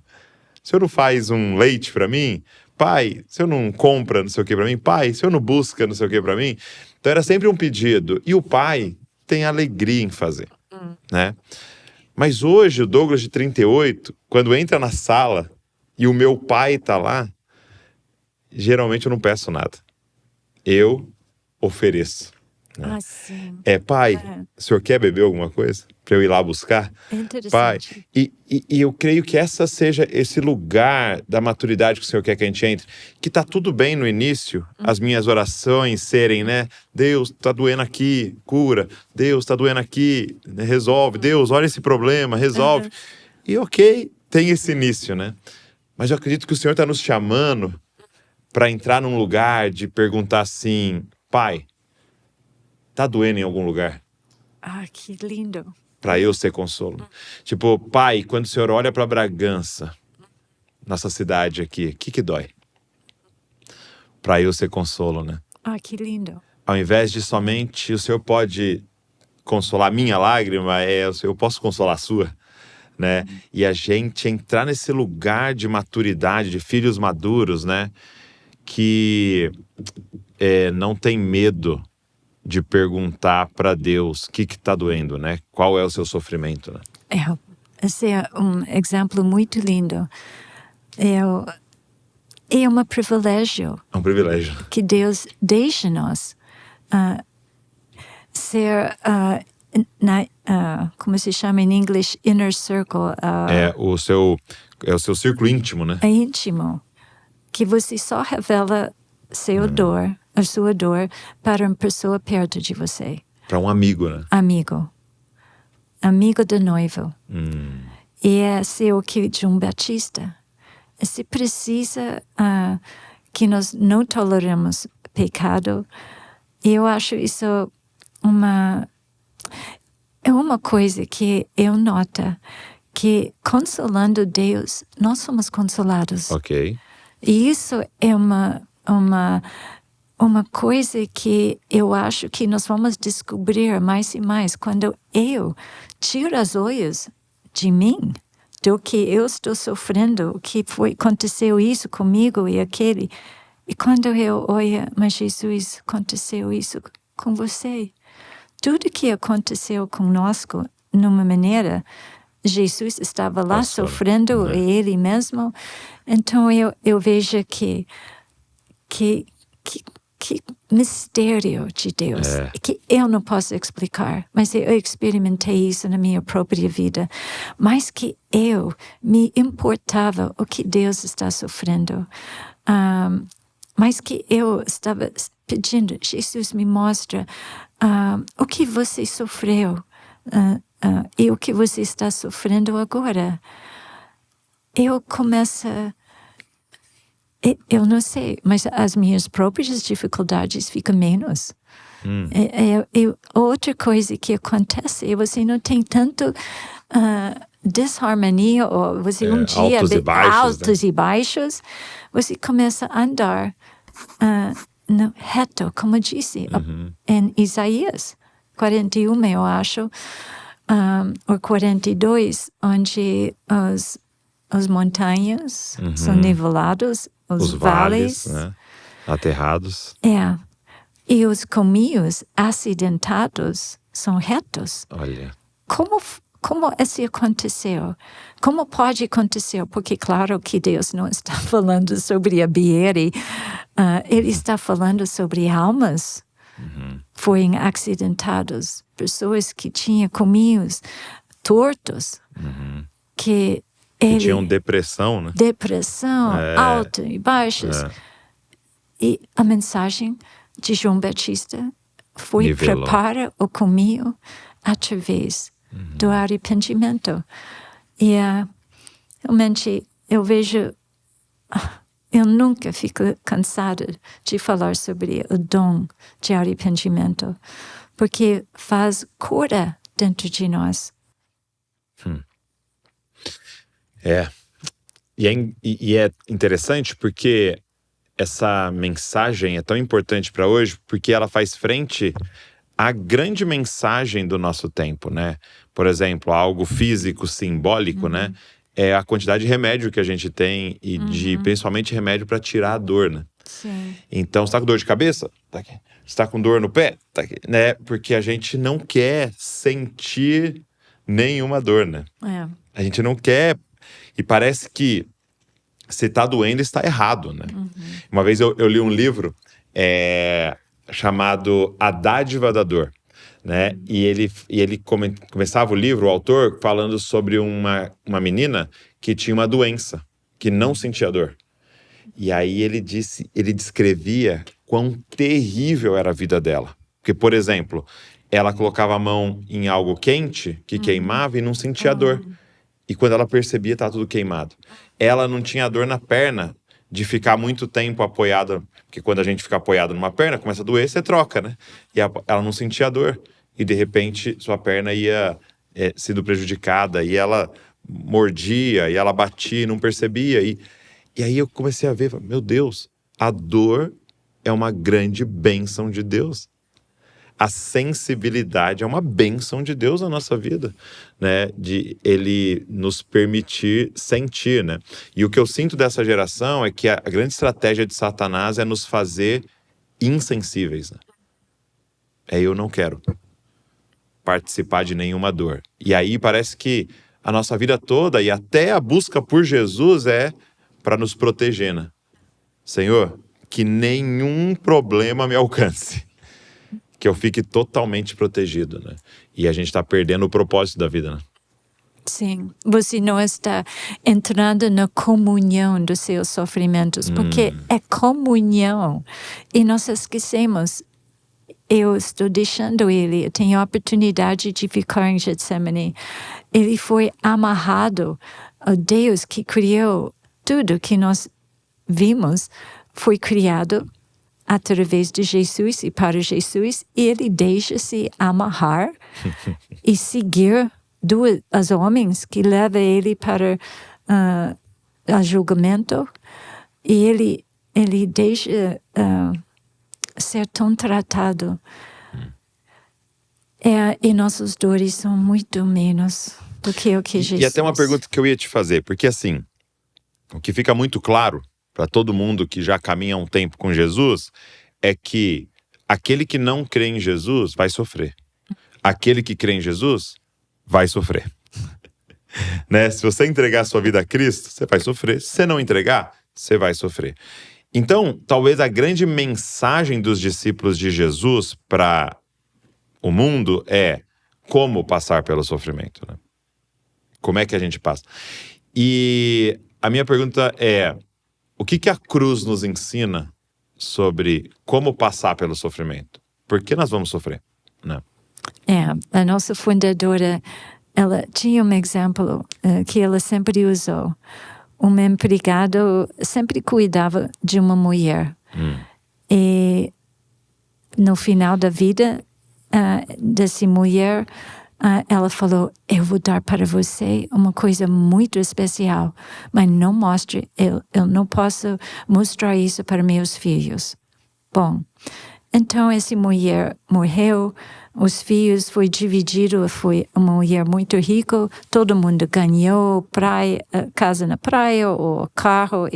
O senhor não faz um leite para mim? Pai, o senhor não compra não sei o que para mim? Pai, o senhor não busca não sei o que para mim? Então era sempre um pedido. E o pai tem alegria em fazer, né? Mas hoje, o Douglas de 38, quando entra na sala e o meu pai tá lá, geralmente eu não peço nada. Eu ofereço. Né? Sim. Pai, o senhor quer beber alguma coisa? Para eu ir lá buscar? É interessante. Pai, e eu creio que essa seja esse lugar da maturidade que o Senhor quer que a gente entre, que tá tudo bem no início, as minhas orações serem, né? Deus, tá doendo aqui, cura. Deus, tá doendo aqui, né? Resolve. Deus, olha esse problema, resolve. E ok, tem esse início, né? Mas eu acredito que o Senhor tá nos chamando para entrar num lugar de perguntar assim, pai, tá doendo em algum lugar? Que lindo. Para eu ser consolo. Tipo, pai, quando o senhor olha para Bragança, nossa cidade aqui, o que dói? Para eu ser consolo, né? Que lindo. Ao invés de somente o senhor pode consolar minha lágrima, eu posso consolar a sua, né? E a gente entrar nesse lugar de maturidade, de filhos maduros, né? Que não tem medo de perguntar para Deus o que está doendo, né? Qual é o seu sofrimento, né? Esse é um exemplo muito lindo. É um privilégio. É um privilégio. Que Deus deixa nós ser, como se chama em inglês, inner circle. É o seu círculo íntimo, né? É íntimo. Que você só revela a sua dor para uma pessoa perto de você. Para um amigo, né? Amigo do noivo. E esse é o que João Batista. Se precisa que nós não toleramos pecado, eu acho isso uma coisa que eu noto, que consolando Deus, nós somos consolados. Ok. E isso é uma coisa que eu acho que nós vamos descobrir mais e mais quando eu tiro os olhos de mim, do que eu estou sofrendo, que aconteceu isso comigo e aquele. E quando eu olho, mas Jesus, aconteceu isso com você. Tudo que aconteceu conosco, numa maneira, Jesus estava lá sofrendo, ele mesmo. Então eu vejo que mistério de Deus, que eu não posso explicar, mas eu experimentei isso na minha própria vida, mas que eu me importava o que Deus está sofrendo, mas que eu estava pedindo, Jesus me mostra o que você sofreu e o que você está sofrendo agora. Eu começo eu não sei, mas as minhas próprias dificuldades ficam menos. Outra coisa que acontece é você não tem tanto desarmonia, ou você um dia altos e baixos, você começa a andar reto, como disse em Isaías. 41, eu acho, ou 42, onde as montanhas são niveladas, os vales, né? Aterrados. E os caminhos acidentados são retos. Olha. Como isso aconteceu? Como pode acontecer? Porque claro que Deus não está falando sobre a Biere, Ele está falando sobre almas foram acidentadas, pessoas que tinham caminhos tortos, que tinham depressão, né? Depressão, alta e baixas. E a mensagem de João Batista foi preparar o caminho através do arrependimento. E realmente eu vejo, eu nunca fico cansada de falar sobre o dom de arrependimento, porque faz cura dentro de nós. E é interessante porque essa mensagem é tão importante para hoje porque ela faz frente à grande mensagem do nosso tempo, né? Por exemplo, algo físico, simbólico, né? É a quantidade de remédio que a gente tem e principalmente remédio para tirar a dor, né? Sim. Então, você tá com dor de cabeça? Tá aqui. Você tá com dor no pé? Tá aqui, né? Porque a gente não quer sentir nenhuma dor, né? A gente não quer. E parece que se tá doendo, está errado, né? Uma vez eu li um livro chamado A Dádiva da Dor, né? E ele começava o livro, o autor, falando sobre uma menina que tinha uma doença, que não sentia dor. E aí ele descrevia quão terrível era a vida dela. Porque, por exemplo, ela colocava a mão em algo quente, que queimava, e não sentia dor. E quando ela percebia, estava tudo queimado. Ela não tinha dor na perna de ficar muito tempo apoiada, porque quando a gente fica apoiado numa perna, começa a doer, você troca, né? E ela não sentia dor. E de repente, sua perna ia sendo prejudicada, e ela mordia, e ela batia, e não percebia. E aí eu comecei a ver, meu Deus, a dor é uma grande bênção de Deus. A sensibilidade é uma bênção de Deus na nossa vida, né? De Ele nos permitir sentir, né? E o que eu sinto dessa geração é que a grande estratégia de Satanás é nos fazer insensíveis, né? Eu não quero participar de nenhuma dor. E aí parece que a nossa vida toda e até a busca por Jesus é para nos proteger, né? Senhor, que nenhum problema me alcance. Que eu fique totalmente protegido, né? E a gente está perdendo o propósito da vida, né? Sim, você não está entrando na comunhão dos seus sofrimentos, porque é comunhão. E nós esquecemos, eu estou deixando ele, eu tenho a oportunidade de ficar em Getsemane. Ele foi amarrado ao Deus que criou tudo que nós vimos, foi criado através de Jesus e para Jesus, ele deixa-se amarrar e seguir os homens que levam ele para o julgamento, e ele deixa ser tão tratado. E nossas dores são muito menos do que o que Jesus... E até uma pergunta que eu ia te fazer, porque assim, o que fica muito claro para todo mundo que já caminha há um tempo com Jesus, é que aquele que não crê em Jesus vai sofrer. Aquele que crê em Jesus vai sofrer. Né? Se você entregar a sua vida a Cristo, você vai sofrer. Se você não entregar, você vai sofrer. Então, talvez a grande mensagem dos discípulos de Jesus para o mundo é como passar pelo sofrimento, né? Como é que a gente passa? E a minha pergunta é: o que a cruz nos ensina sobre como passar pelo sofrimento? Por que nós vamos sofrer? Né? A nossa fundadora, ela tinha um exemplo que ela sempre usou. Um empregado sempre cuidava de uma mulher. E no final da vida dessa mulher, ela falou: eu vou dar para você uma coisa muito especial, mas não mostre, eu não posso mostrar isso para meus filhos. Bom, então essa mulher morreu, Os filhos foi dividido, foi uma mulher muito rica, todo mundo ganhou praia, casa na praia ou carro,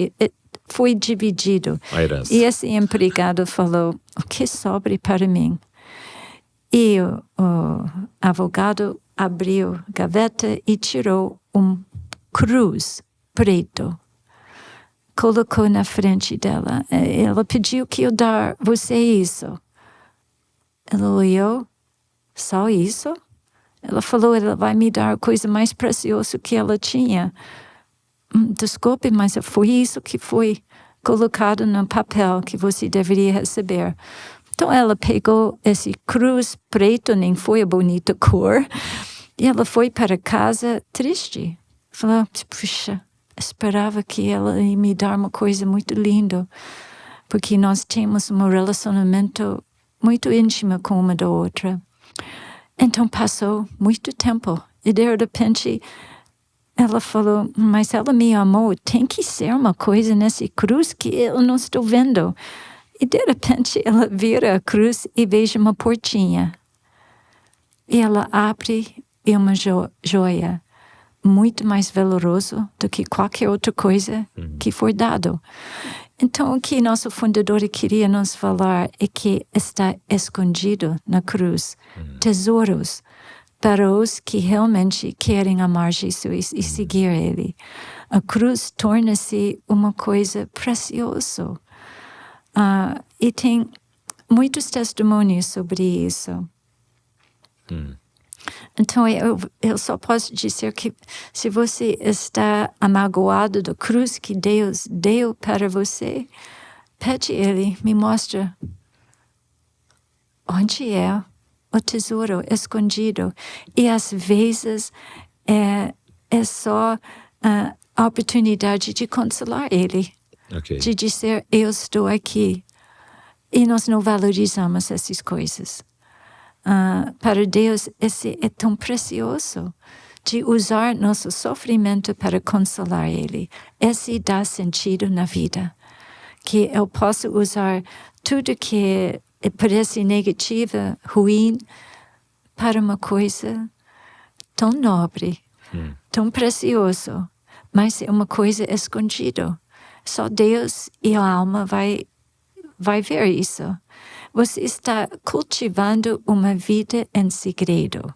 foi dividido. A herança. E esse empregado falou, o que sobra para mim? E o advogado abriu a gaveta e tirou cruz preto. Colocou na frente dela. Ela pediu que eu dar você isso. Ela olhou, só isso? Ela falou, ela vai me dar a coisa mais preciosa que ela tinha. Desculpe, mas foi isso que foi colocado no papel que você deveria receber. Então ela pegou esse cruz preto, nem foi a bonita cor, e ela foi para casa triste. Falou, puxa, esperava que ela ia me dar uma coisa muito linda, porque nós temos um relacionamento muito íntimo com uma da outra. Então passou muito tempo e de repente ela falou, mas ela me amou, tem que ser uma coisa nessa cruz que eu não estou vendo. E de repente ela vira a cruz e veja uma portinha. E ela abre e uma joia muito mais valoroso do que qualquer outra coisa que for dado. Então, o que nosso fundador queria nos falar é que está escondido na cruz tesouros para os que realmente querem amar Jesus e seguir Ele. A cruz torna-se uma coisa preciosa. E tem muitos testemunhos sobre isso. Então, eu só posso dizer que se você está amagoado da cruz que Deus deu para você, pede Ele, me mostra onde é o tesouro escondido. E às vezes é só a oportunidade de consolar Ele. Okay. De dizer, eu estou aqui. E nós não valorizamos essas coisas. Para Deus, esse é tão precioso de usar nosso sofrimento para consolar Ele. Esse dá sentido na vida. Que eu posso usar tudo que parece negativa, ruim, para uma coisa tão nobre, tão precioso, mas é uma coisa escondida. Só Deus e a alma vai ver isso. Você está cultivando uma vida em segredo.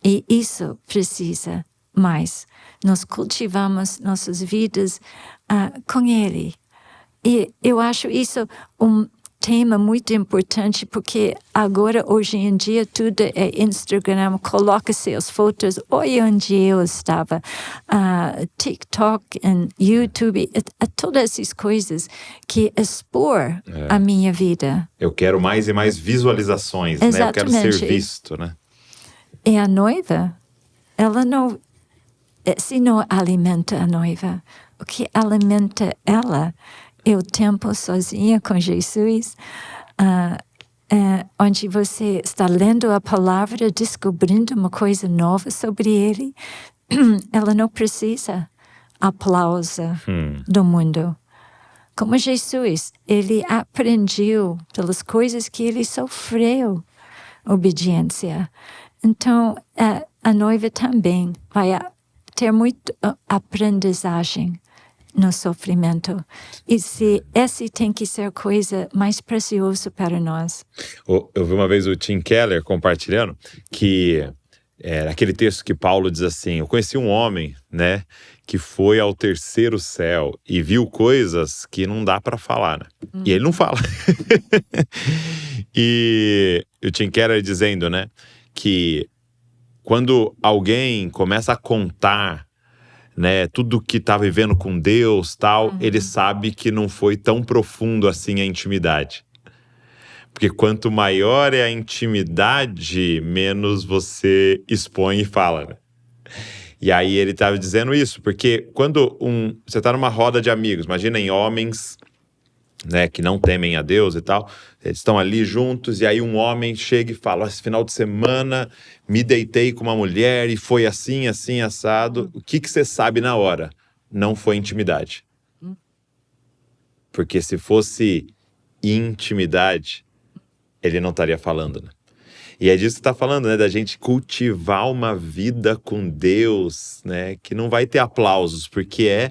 E isso precisa mais. Nós cultivamos nossas vidas com Ele. E eu acho isso tema muito importante, porque agora, hoje em dia, tudo é Instagram, coloca seus fotos. Olha onde eu estava. TikTok e YouTube, todas essas coisas que expor a minha vida. Eu quero mais e mais visualizações, né? Eu quero ser visto, né? E a noiva, ela não... Se não alimenta a noiva, o que alimenta ela é o tempo sozinha com Jesus, onde você está lendo a palavra, descobrindo uma coisa nova sobre Ele. Ela não precisa aplauso do mundo. Como Jesus, Ele aprendeu pelas coisas que Ele sofreu, obediência. Então, a noiva também vai ter muita aprendizagem no sofrimento. E se esse tem que ser a coisa mais preciosa para nós. Eu vi uma vez o Tim Keller compartilhando que aquele texto que Paulo diz assim, eu conheci um homem, né, que foi ao terceiro céu e viu coisas que não dá para falar, né? E ele não fala. E o Tim Keller dizendo, né, que quando alguém começa a contar, né, tudo que tá vivendo com Deus, tal, ele sabe que não foi tão profundo assim a intimidade. Porque quanto maior é a intimidade, menos você expõe e fala, né? E aí ele estava dizendo isso, porque quando você tá numa roda de amigos, imaginem homens, né, que não temem a Deus e tal, eles estão ali juntos, e aí um homem chega e fala, esse final de semana me deitei com uma mulher e foi assim, assim, assado. O que você sabe na hora? Não foi intimidade. Porque se fosse intimidade, ele não estaria falando, né? E é disso que tá falando, né? Da gente cultivar uma vida com Deus, né? Que não vai ter aplausos, porque é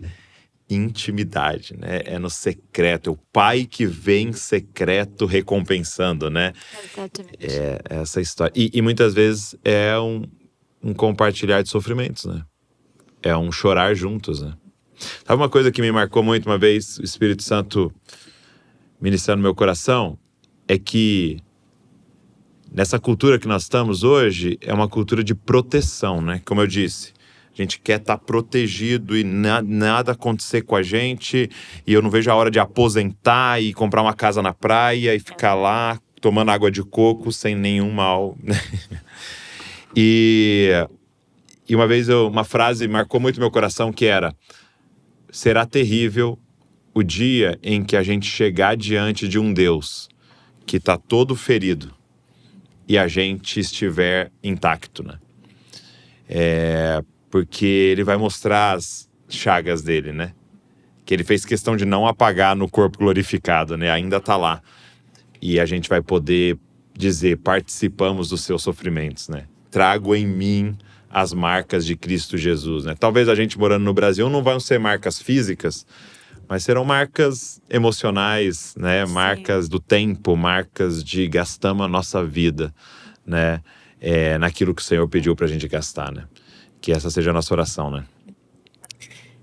intimidade, né? É no secreto, é o pai que vem em secreto recompensando, né? Exatamente. É essa história. E muitas vezes é um compartilhar de sofrimentos, né? É um chorar juntos, né? Sabe uma coisa que me marcou muito uma vez, o Espírito Santo ministrando no meu coração, é que nessa cultura que nós estamos hoje, é uma cultura de proteção, né? Como eu disse, a gente quer estar protegido e nada acontecer com a gente, e eu não vejo a hora de aposentar e comprar uma casa na praia e ficar lá tomando água de coco sem nenhum mal, né? E uma vez uma frase marcou muito meu coração que era: será terrível o dia em que a gente chegar diante de um Deus que está todo ferido e a gente estiver intacto, né? Porque ele vai mostrar as chagas dele, né? Que ele fez questão de não apagar no corpo glorificado, né? Ainda tá lá. E a gente vai poder dizer: participamos dos seus sofrimentos, né? Trago em mim as marcas de Cristo Jesus, né? Talvez a gente morando no Brasil não vão ser marcas físicas, mas serão marcas emocionais, né? Sim. Marcas do tempo, marcas de gastamos a nossa vida, né? Naquilo que o Senhor pediu pra gente gastar, né? Que essa seja a nossa oração, né?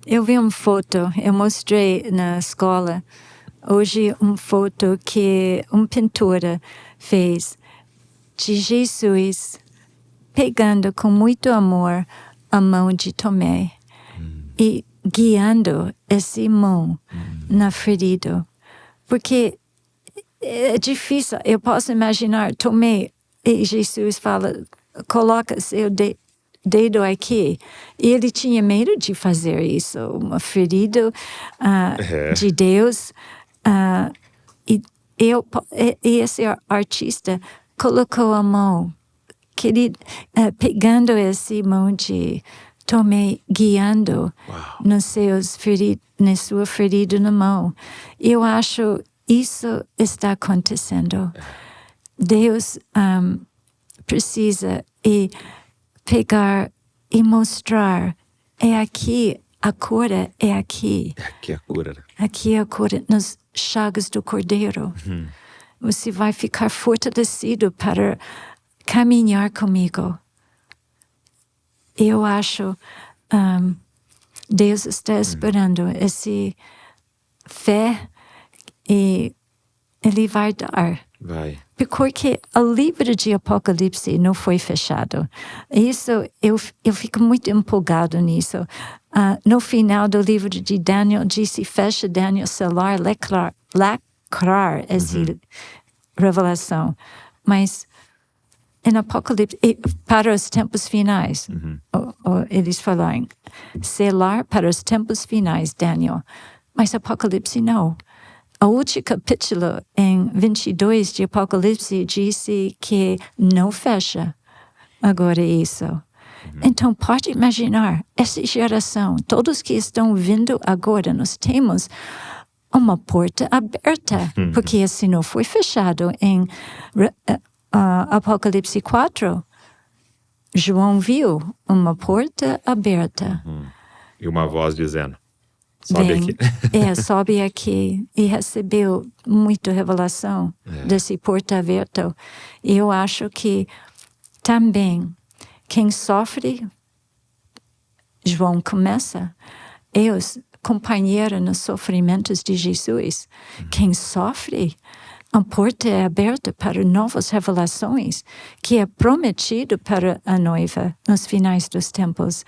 Eu vi uma foto, eu mostrei na escola hoje uma foto que uma pintora fez de Jesus pegando com muito amor a mão de Tomé e guiando essa mão na ferida. Porque é difícil, eu posso imaginar Tomé e Jesus fala, coloca seu dedo aqui. E ele tinha medo de fazer isso, uma ferida de Deus. E esse artista colocou a mão, pegando essa mão de Tomé, guiando na sua ferida na mão. Eu acho isso está acontecendo. Deus precisa pegar e mostrar, é aqui, a cura é aqui. Aqui é a cura, né? Aqui é a cura, nas chagas do Cordeiro. Você vai ficar fortalecido para caminhar comigo. Eu acho Deus está esperando essa fé e Ele vai dar. Vai. Porque o livro de Apocalipse não foi fechado. Isso, eu fico muito empolgado nisso. No final do livro de Daniel, disse, fecha Daniel, selar, lacrar essa revelação. Mas em Apocalipse, para os tempos finais, eles falaram, selar para os tempos finais, Daniel. Mas Apocalipse não. O último capítulo, em 22 de Apocalipse, disse que não fecha agora isso. Então, pode imaginar, essa geração, todos que estão vindo agora, nós temos uma porta aberta, porque assim não foi fechado em Apocalipse 4. João viu uma porta aberta. E uma voz dizendo: sobe aqui. Sobe aqui. E recebeu muita revelação desse porta aberta. E eu acho que também quem sofre, João começa, os companheiros nos sofrimentos de Jesus. Quem sofre, a porta é aberta para novas revelações, que é prometido para a noiva nos finais dos tempos.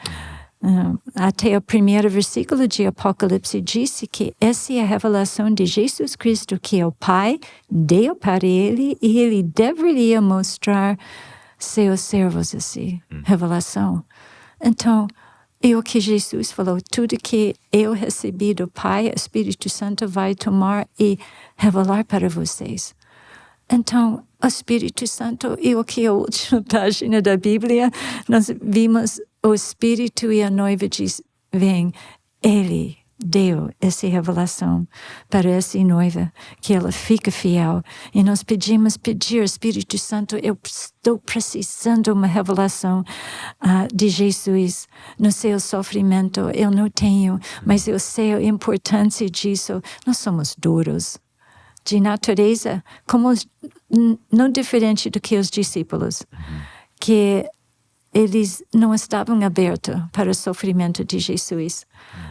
Até o primeiro versículo de Apocalipse disse que essa é a revelação de Jesus Cristo que o Pai deu para ele e ele deveria mostrar seus servos essa revelação. Então, é o que Jesus falou, tudo que eu recebi do Pai, o Espírito Santo vai tomar e revelar para vocês. Então, o Espírito Santo, e o que é a última página da Bíblia, nós vimos o Espírito e a noiva diz, vem, Ele deu essa revelação para essa noiva, que ela fica fiel. E nós pedir, Espírito Santo, eu estou precisando de uma revelação de Jesus no seu sofrimento. Eu não tenho, mas eu sei a importância disso. Nós somos duros, de natureza, como não diferente do que os discípulos, que eles não estavam abertos para o sofrimento de Jesus.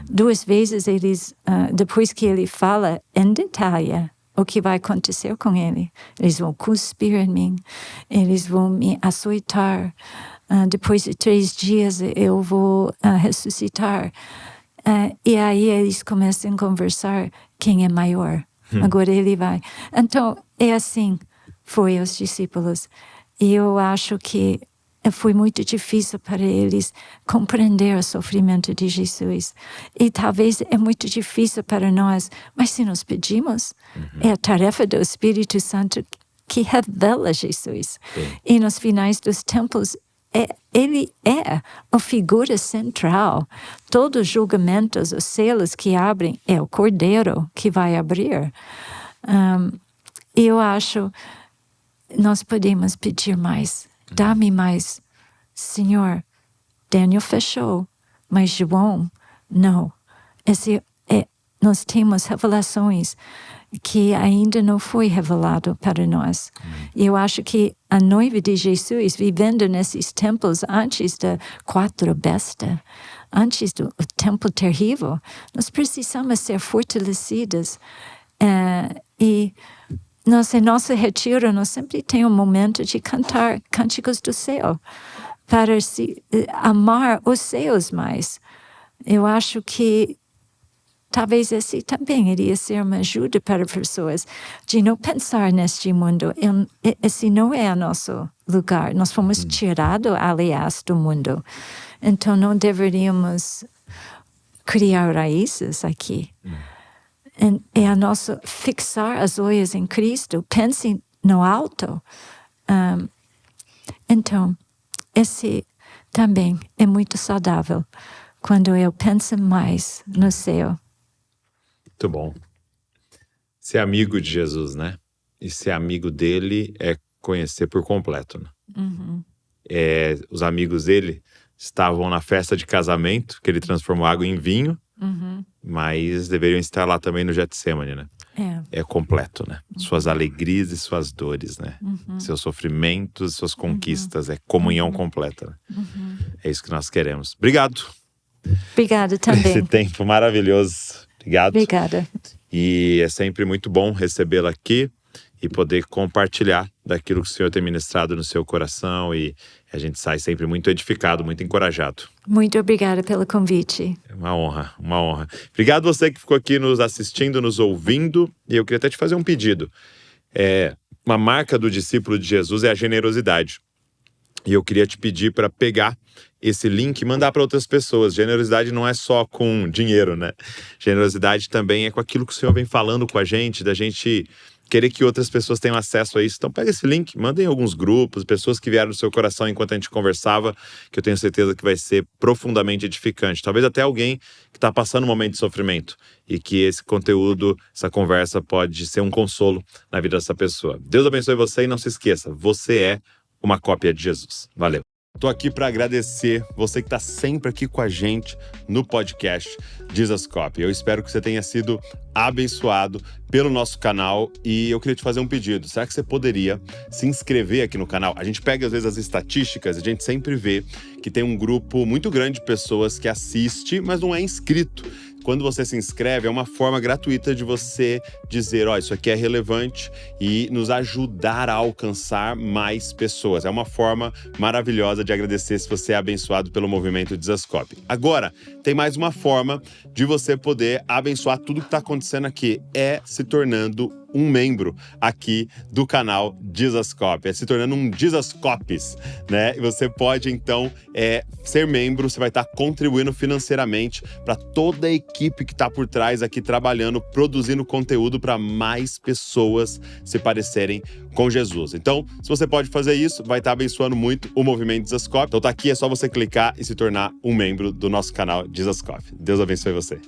2 vezes eles, depois que ele fala em detalhe o que vai acontecer com ele, eles vão cuspir em mim, eles vão me açoitar, depois de 3 dias eu vou ressuscitar. E aí eles começam a conversar quem é maior. Agora ele vai. Então, é assim, foi os discípulos. E eu acho que foi muito difícil para eles compreender o sofrimento de Jesus. E talvez é muito difícil para nós, mas se nós pedimos, é a tarefa do Espírito Santo que revela Jesus. E nos finais dos tempos, ele é a figura central. Todos os julgamentos, os selos que abrem, é o Cordeiro que vai abrir. Eu acho nós podemos pedir mais. Dá-me mais. Senhor, Daniel fechou, mas João, não. Nós temos revelações que ainda não foi revelado para nós. E eu acho que a noiva de Jesus, vivendo nesses tempos antes da 4 bestas, antes do tempo terrível, nós precisamos ser fortalecidas. E em nosso retiro, nós sempre temos um momento de cantar cânticos do céu, para amar os céus mais. Eu acho que talvez esse também iria ser uma ajuda para pessoas de não pensar neste mundo. Esse não é o nosso lugar. Nós fomos tirados, aliás, do mundo. Então, não deveríamos criar raízes aqui. É a nossa fixar as olhos em Cristo. Pense no alto. Então, esse também é muito saudável quando eu penso mais no céu. Muito bom. Ser amigo de Jesus, né? E ser amigo dele é conhecer por completo, né? Os amigos dele estavam na festa de casamento, que ele transformou água em vinho, mas deveriam estar lá também no Getsemane, né? É completo, né? Suas alegrias e suas dores, né? Seus sofrimentos, suas conquistas, é comunhão completa, né? É isso que nós queremos. Obrigado. Obrigada também. Esse tempo maravilhoso. Obrigado. Obrigada. E é sempre muito bom recebê-la aqui e poder compartilhar daquilo que o Senhor tem ministrado no seu coração, e a gente sai sempre muito edificado, muito encorajado. Muito obrigada pelo convite. É uma honra, uma honra. Obrigado você que ficou aqui nos assistindo, nos ouvindo, e eu queria até te fazer um pedido. Uma marca do discípulo de Jesus é a generosidade. E eu queria te pedir para pegar esse link e mandar para outras pessoas. Generosidade não é só com dinheiro, né? Generosidade também é com aquilo que o Senhor vem falando com a gente, da gente querer que outras pessoas tenham acesso a isso. Então pega esse link, manda em alguns grupos, pessoas que vieram no seu coração enquanto a gente conversava, que eu tenho certeza que vai ser profundamente edificante. Talvez até alguém que está passando um momento de sofrimento e que esse conteúdo, essa conversa pode ser um consolo na vida dessa pessoa. Deus abençoe você e não se esqueça, você é uma cópia de Jesus. Valeu. Tô aqui para agradecer você que está sempre aqui com a gente no podcast Jesus Copy. Eu espero que você tenha sido abençoado pelo nosso canal e eu queria te fazer um pedido. Será que você poderia se inscrever aqui no canal? A gente pega às vezes as estatísticas, a gente sempre vê que tem um grupo muito grande de pessoas que assiste, mas não é inscrito. Quando você se inscreve, é uma forma gratuita de você dizer, isso aqui é relevante e nos ajudar a alcançar mais pessoas. É uma forma maravilhosa de agradecer se você é abençoado pelo movimento Jesus Copy. Agora, tem mais uma forma de você poder abençoar tudo que está acontecendo aqui. É se tornando um membro aqui do canal Jesus Copy, se tornando um Jesus Copies, né? E você pode, então, ser membro, você vai estar contribuindo financeiramente para toda a equipe que está por trás aqui trabalhando, produzindo conteúdo para mais pessoas se parecerem com Jesus. Então, se você pode fazer isso, vai estar abençoando muito o movimento Jesus Copy. Então tá aqui, é só você clicar e se tornar um membro do nosso canal Jesus Copy. Deus abençoe você.